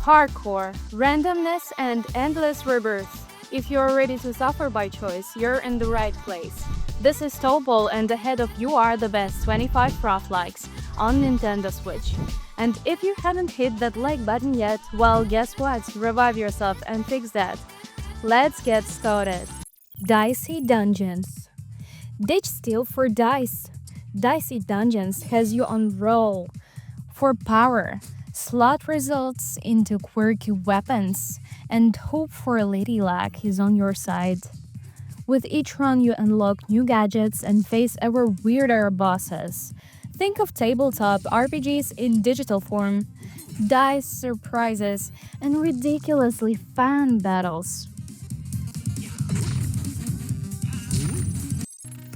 Hardcore, randomness, and endless rebirth. If you're ready to suffer by choice, you're in the right place. This is Topall, and ahead of you are the best 25 roguelikes on Nintendo Switch. And if you haven't hit that like button yet, well, guess what? Revive yourself and fix that. Let's get started. Dicey Dungeons. Ditch steal for dice. Dicey Dungeons has you on roll. For power, slot results into quirky weapons, and hope for lady luck is on your side. With each run you unlock new gadgets and face ever weirder bosses. Think of tabletop RPGs in digital form, dice surprises, and ridiculously fun battles.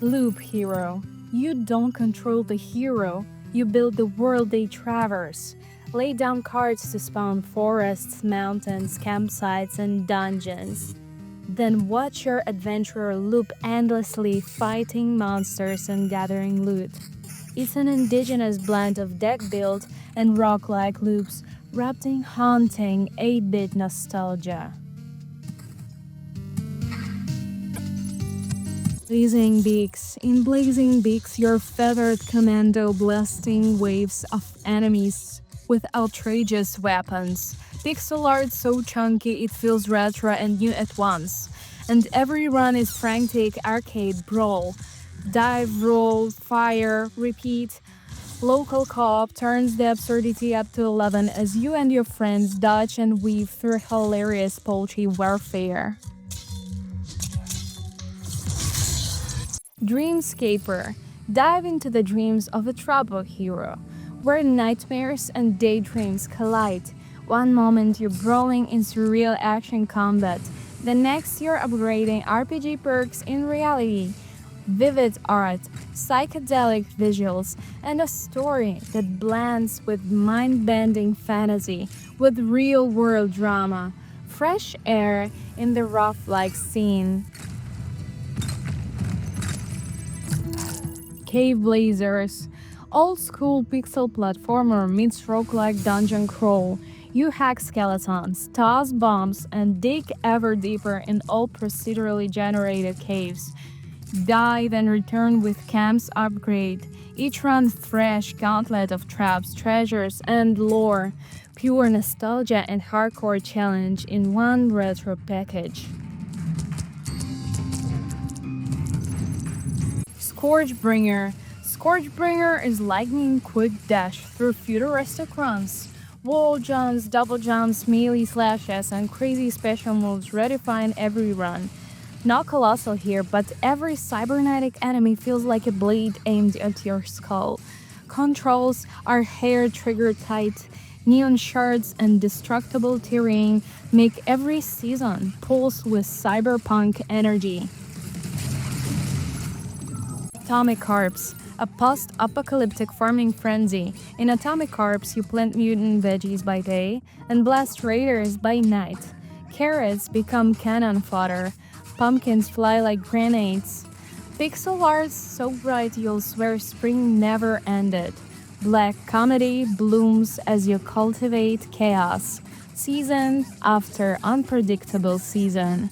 Loop Hero. You don't control the hero, you build the world they traverse. Lay down cards to spawn forests, mountains, campsites, and dungeons. Then watch your adventurer loop endlessly, fighting monsters and gathering loot. It's an indigenous blend of deck build and rock-like loops, wrapped in haunting 8-bit nostalgia. Blazing Beaks. In Blazing Beaks, your feathered commando blasting waves of enemies with outrageous weapons. Pixel art so chunky it feels retro and new at once. And every run is frantic arcade brawl. Dive, roll, fire, repeat. Local co-op turns the absurdity up to 11 as you and your friends dodge and weave through hilarious poultry warfare. Dreamscaper. Dive into the dreams of a trouble hero, where nightmares and daydreams collide. One moment you're brawling in surreal action combat, the next you're upgrading RPG perks in reality. Vivid art, psychedelic visuals, and a story that blends with mind-bending fantasy with real-world drama. Fresh air in the rough-like scene. Cave Blazers. Old school pixel platformer meets roguelike dungeon crawl. You hack skeletons, toss bombs, and dig ever deeper in all procedurally generated caves. Die then return with camp's upgrade. Each run fresh gauntlet of traps, treasures, and lore. Pure nostalgia and hardcore challenge in one retro package. Scourgebringer. Scourgebringer is lightning quick dash through futuristic runs. Wall jumps, double jumps, melee slashes, and crazy special moves redefine every run. Not colossal here, but every cybernetic enemy feels like a blade aimed at your skull. Controls are hair trigger tight. Neon shards and destructible terrain make every season pulse with cyberpunk energy. Atomic Carps. A post-apocalyptic farming frenzy. In Atomic Carps, you plant mutant veggies by day and blast raiders by night. Carrots become cannon fodder. Pumpkins fly like grenades. Pixel art so bright you'll swear spring never ended. Black comedy blooms as you cultivate chaos. Season after unpredictable season.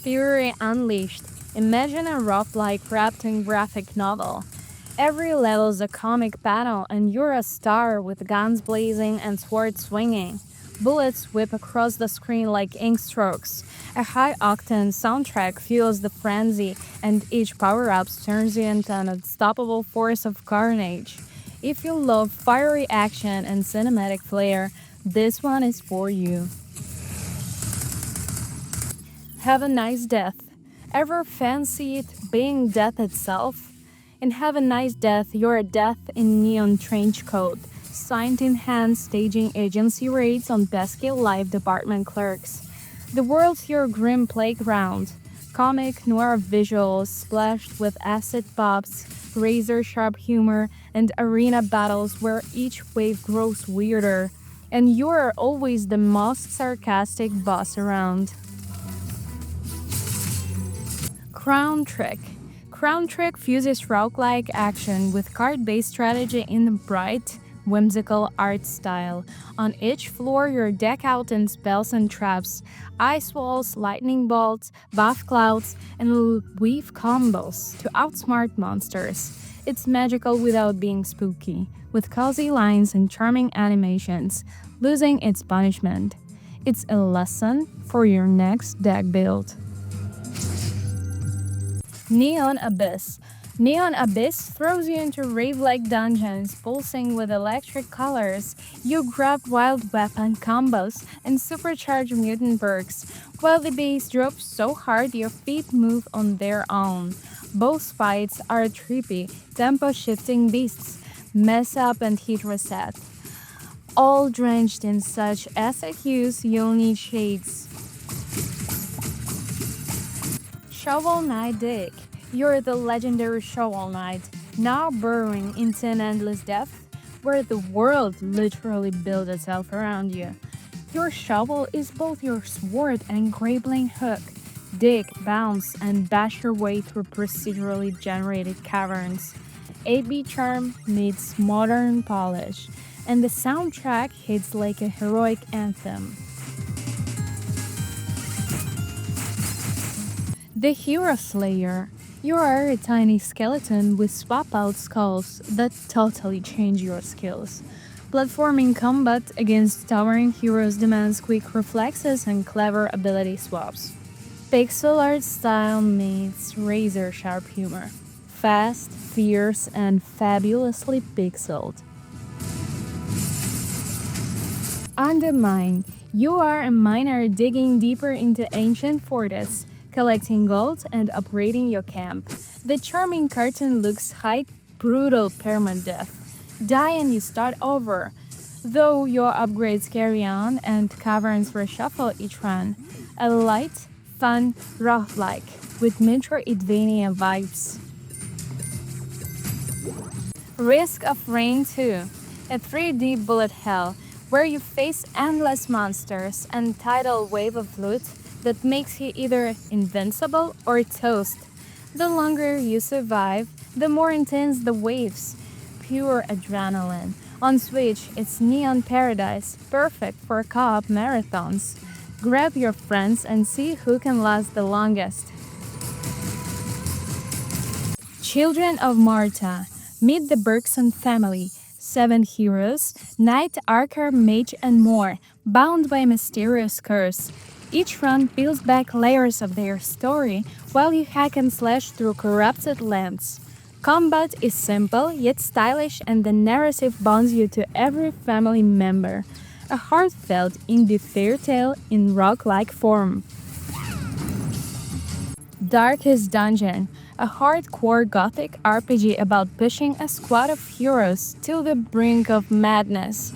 Fury Unleashed. Imagine a roguelike wrapped in graphic novel. Every level's a comic battle and you're a star with guns blazing and swords swinging. Bullets whip across the screen like ink strokes. A high-octane soundtrack fuels the frenzy and each power-up turns you into an unstoppable force of carnage. If you love fiery action and cinematic flair, this one is for you. Have a Nice Death. Ever fancy it being death itself? In Have a Nice Death, you're a death in neon trench coat, signed in hand staging agency raids on pesky live department clerks. The world's your grim playground. Comic noir visuals splashed with acid pops, razor-sharp humor, and arena battles where each wave grows weirder. And you're always the most sarcastic boss around. Crown Trick. Crown Trick fuses roguelike action with card-based strategy in a bright, whimsical art style. On each floor, you're decked out in spells and traps, ice walls, lightning bolts, buff clouds, and weave combos to outsmart monsters. It's magical without being spooky, with cozy lines and charming animations, losing its punishment. It's a lesson for your next deck build. Neon Abyss. Neon Abyss throws you into rave-like dungeons pulsing with electric colors. You grab wild weapon combos and supercharge mutant perks, while the bass drops so hard your feet move on their own. Both fights are trippy, tempo-shifting beasts, mess up and hit reset. All drenched in such acid hues you'll need shades. Shovel Knight Dig. You're the legendary Shovel Knight, now burrowing into an endless depth where the world literally builds itself around you. Your shovel is both your sword and grappling hook. Dig, bounce, and bash your way through procedurally generated caverns. 8-bit charm meets modern polish, and the soundtrack hits like a heroic anthem. The Hero Slayer. You are a tiny skeleton with swap-out skulls that totally change your skills. Platforming combat against towering heroes demands quick reflexes and clever ability swaps. Pixel art style meets razor-sharp humor. Fast, fierce, and fabulously pixeled. Undermine. You are a miner digging deeper into ancient fortress, collecting gold and upgrading your camp. The charming cartoon looks high, brutal permadeath. Die and you start over, though your upgrades carry on and caverns reshuffle each run. A light, fun roguelike with Metroidvania vibes. Risk of Rain 2, a 3D bullet hell where you face endless monsters and tidal wave of loot that makes you either invincible or toast. The longer you survive, the more intense the waves. Pure adrenaline. On Switch, it's Neon Paradise, perfect for co-op marathons. Grab your friends and see who can last the longest. Children of Marta. Meet the Bergson family. 7 heroes, knight, archer, mage, and more, bound by a mysterious curse. Each run peels back layers of their story while you hack and slash through corrupted lands. Combat is simple yet stylish, and the narrative bonds you to every family member. A heartfelt indie fairy tale in roguelike form. Darkest Dungeon, a hardcore gothic RPG about pushing a squad of heroes to the brink of madness.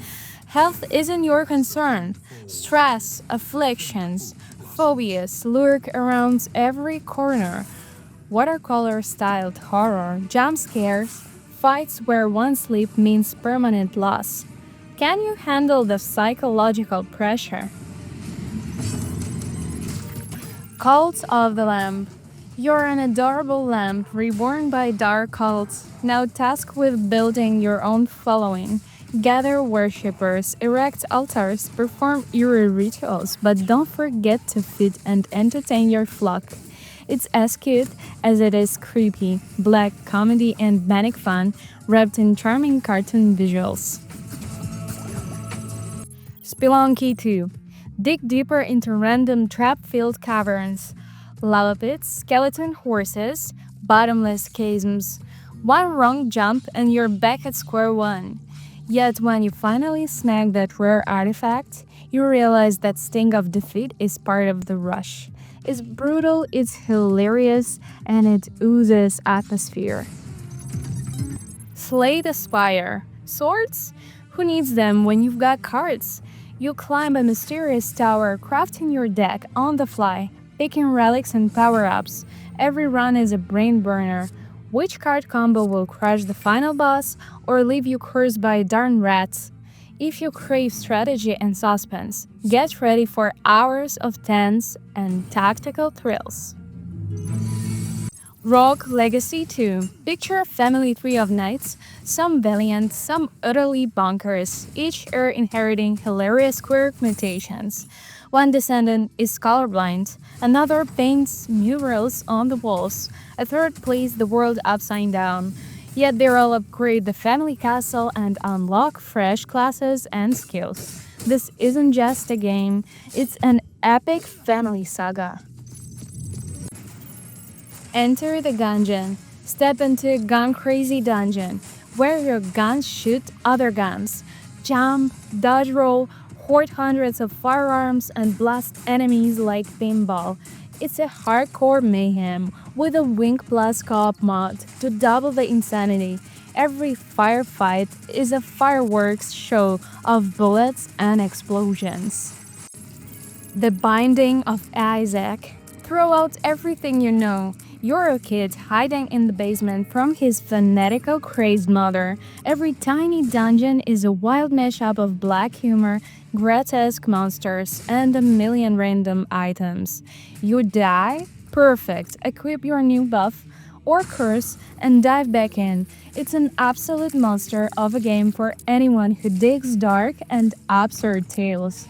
Health isn't your concern. Stress, afflictions, phobias lurk around every corner. Watercolor-styled horror, jump scares, fights where one sleep means permanent loss. Can you handle the psychological pressure? Cult of the Lamb. You're an adorable lamb reborn by dark cults, now tasked with building your own following. Gather worshippers, erect altars, perform eerie rituals, but don't forget to feed and entertain your flock. It's as cute as it is creepy, black comedy and manic fun, wrapped in charming cartoon visuals. Spelunky 2. Dig deeper into random trap-filled caverns. Lava pits, skeleton horses, bottomless chasms. One wrong jump and you're back at square one. Yet when you finally snag that rare artifact, you realize that sting of defeat is part of the rush. It's brutal, it's hilarious, and it oozes atmosphere. Slay the Spire. Swords? Who needs them when you've got cards? You climb a mysterious tower, crafting your deck on the fly, picking relics and power-ups. Every run is a brain burner. Which card combo will crush the final boss or leave you cursed by darn rats? If you crave strategy and suspense, get ready for hours of tense and tactical thrills. Rogue Legacy 2. Picture a family tree of knights, some valiant, some utterly bonkers, each heir inheriting hilarious quirk mutations. One descendant is colorblind, another paints murals on the walls, a third plays the world upside down. Yet they all upgrade the family castle and unlock fresh classes and skills. This isn't just a game, it's an epic family saga. Enter the dungeon. Step into a gun-crazy dungeon, where your guns shoot other guns. Jump, dodge roll, hoard hundreds of firearms, and blast enemies like pinball. It's a hardcore mayhem, with a Wink Plus co-op mod to double the insanity. Every firefight is a fireworks show of bullets and explosions. The Binding of Isaac. Throw out everything you know. You're a kid hiding in the basement from his fanatical crazed mother. Every tiny dungeon is a wild mashup of black humor, grotesque monsters, and a million random items. You die? Perfect. Equip your new buff or curse and dive back in. It's an absolute monster of a game for anyone who digs dark and absurd tales.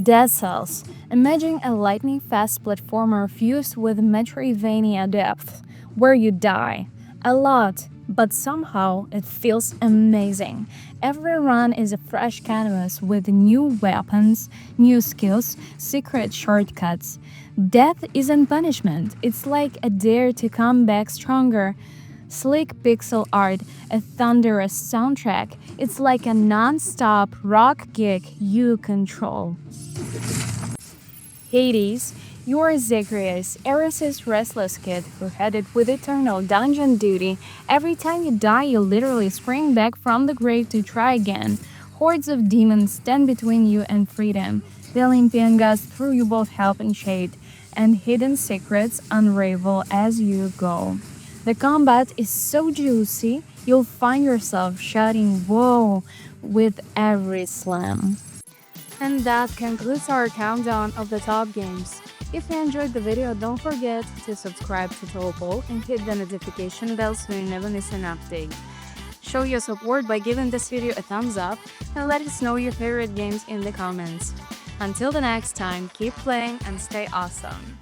Dead Cells. Imagine a lightning-fast platformer fused with Metroidvania depth, where you die. A lot, but somehow it feels amazing. Every run is a fresh canvas with new weapons, new skills, secret shortcuts. Death isn't punishment, it's like a dare to come back stronger. Slick pixel art, a thunderous soundtrack, it's like a non-stop rock gig you control. Hades, you are Zacharias, Eris's restless kid who headed with eternal dungeon duty. Every time you die, you literally spring back from the grave to try again. Hordes of demons stand between you and freedom. The Olympian gods through you both help and shade, and hidden secrets unravel as you go. The combat is so juicy, you'll find yourself shouting "Whoa" with every slam. And that concludes our countdown of the top games. If you enjoyed the video, don't forget to subscribe to Topall and hit the notification bell so you never miss an update. Show your support by giving this video a thumbs up and let us know your favorite games in the comments. Until the next time, keep playing and stay awesome.